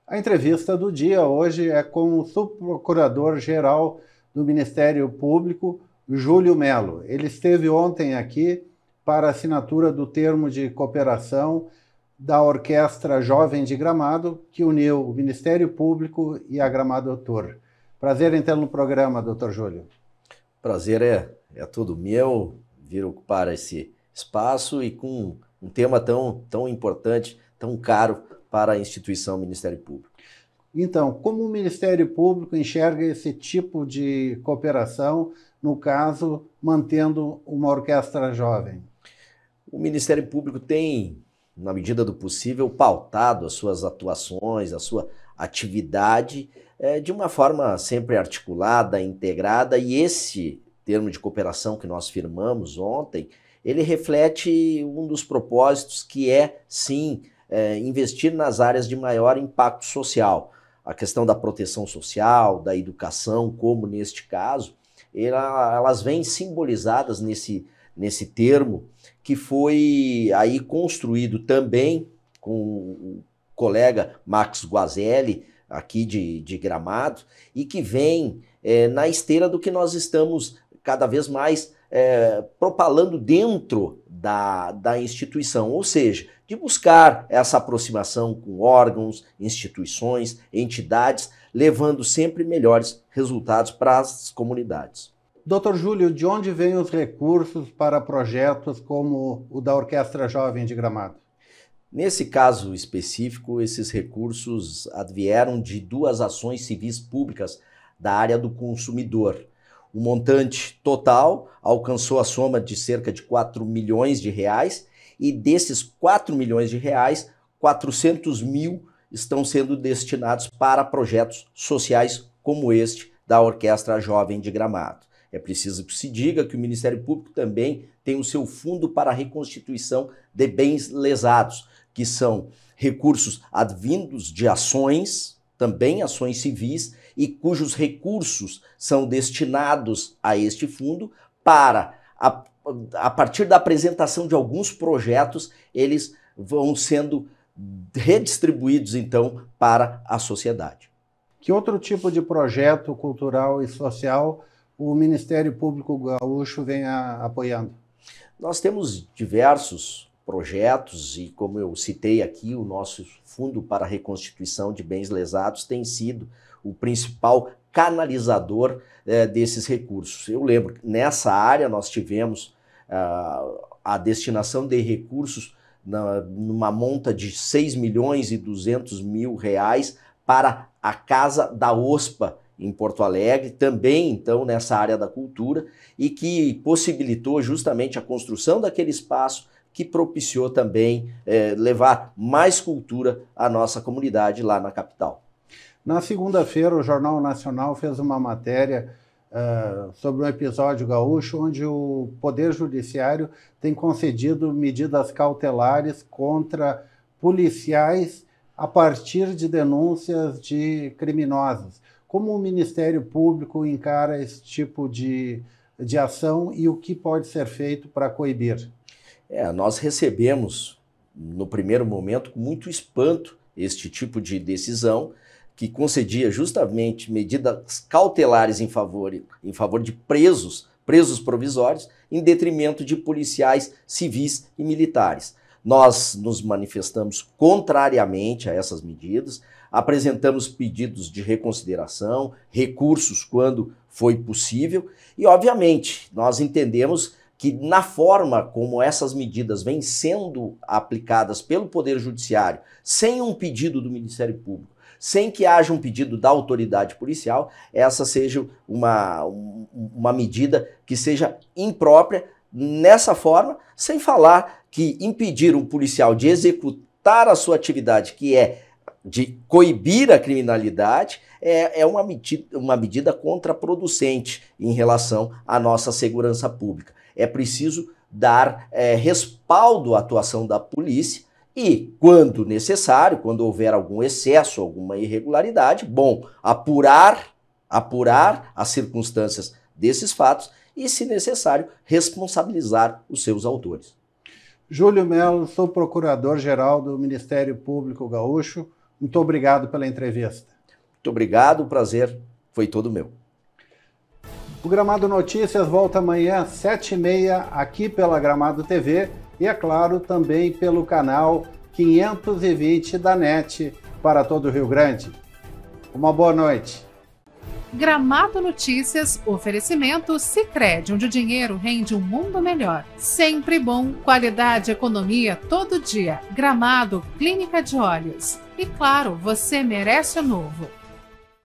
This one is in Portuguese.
A entrevista do dia hoje é com o subprocurador-geral do Ministério Público, Júlio Melo. Ele esteve ontem aqui para a assinatura do termo de cooperação da Orquestra Jovem de Gramado, que uniu o Ministério Público e a Gramado Tour. Prazer em tê-lo no programa, doutor Júlio. Prazer é todo meu vir ocupar esse espaço e com um tema tão importante, tão caro para a instituição Ministério Público. Então, como o Ministério Público enxerga esse tipo de cooperação, no caso, mantendo uma orquestra jovem? O Ministério Público tem, na medida do possível, pautado as suas atuações, a sua atividade de uma forma sempre articulada, integrada, e esse termo de cooperação que nós firmamos ontem, ele reflete um dos propósitos que é, sim, investir nas áreas de maior impacto social. A questão da proteção social, da educação, como neste caso, elas vêm simbolizadas nesse termo que foi aí construído também com o colega Max Guazelli, aqui de Gramado, e que vem na esteira do que nós estamos cada vez mais propalando dentro da instituição, ou seja, de buscar essa aproximação com órgãos, instituições, entidades, levando sempre melhores resultados para as comunidades. Doutor Júlio, de onde vêm os recursos para projetos como o da Orquestra Jovem de Gramado? Nesse caso específico, esses recursos advieram de duas ações civis públicas da área do consumidor. O montante total alcançou a soma de cerca de 4 milhões de reais e desses 4 milhões de reais, 400 mil estão sendo destinados para projetos sociais como este da Orquestra Jovem de Gramado. É preciso que se diga que o Ministério Público também tem o seu fundo para a reconstituição de bens lesados, que são recursos advindos de ações, também ações civis, e cujos recursos são destinados a este fundo para, a partir da apresentação de alguns projetos, eles vão sendo redistribuídos, então, para a sociedade. Que outro tipo de projeto cultural e social o Ministério Público Gaúcho vem apoiando? Nós temos diversos projetos e, como eu citei aqui, o nosso Fundo para a Reconstituição de Bens Lesados tem sido o principal canalizador desses recursos. Eu lembro que nessa área nós tivemos a destinação de recursos numa monta de 6 milhões e 200 mil reais para a Casa da OSPA, em Porto Alegre, também então nessa área da cultura, e que possibilitou justamente a construção daquele espaço que propiciou também levar mais cultura à nossa comunidade lá na capital. Na segunda-feira, o Jornal Nacional fez uma matéria sobre um episódio gaúcho onde o Poder Judiciário tem concedido medidas cautelares contra policiais a partir de denúncias de criminosos. Como o Ministério Público encara esse tipo de ação e o que pode ser feito para coibir? Nós recebemos, no primeiro momento, com muito espanto, este tipo de decisão que concedia justamente medidas cautelares em favor de presos provisórios, em detrimento de policiais civis e militares. Nós nos manifestamos contrariamente a essas medidas, apresentamos pedidos de reconsideração, recursos quando foi possível e, obviamente, nós entendemos que na forma como essas medidas vêm sendo aplicadas pelo Poder Judiciário, sem um pedido do Ministério Público, sem que haja um pedido da autoridade policial, essa seja uma medida que seja imprópria nessa forma, sem falar que impedir um policial de executar a sua atividade, que é de coibir a criminalidade, é uma medida contraproducente em relação à nossa segurança pública. É preciso dar respaldo à atuação da polícia e, quando necessário, quando houver algum excesso, alguma irregularidade, apurar as circunstâncias desses fatos e, se necessário, responsabilizar os seus autores. Júlio Melo, sou procurador-geral do Ministério Público Gaúcho. Muito obrigado pela entrevista. Muito obrigado, o prazer foi todo meu. O Gramado Notícias volta amanhã às 7h30 aqui pela Gramado TV e, é claro, também pelo canal 520 da NET para todo o Rio Grande. Uma boa noite. Gramado Notícias, oferecimento Sicredi, onde o dinheiro rende um mundo melhor. Sempre bom, qualidade, economia, todo dia. Gramado, Clínica de Olhos. E claro, você merece o novo.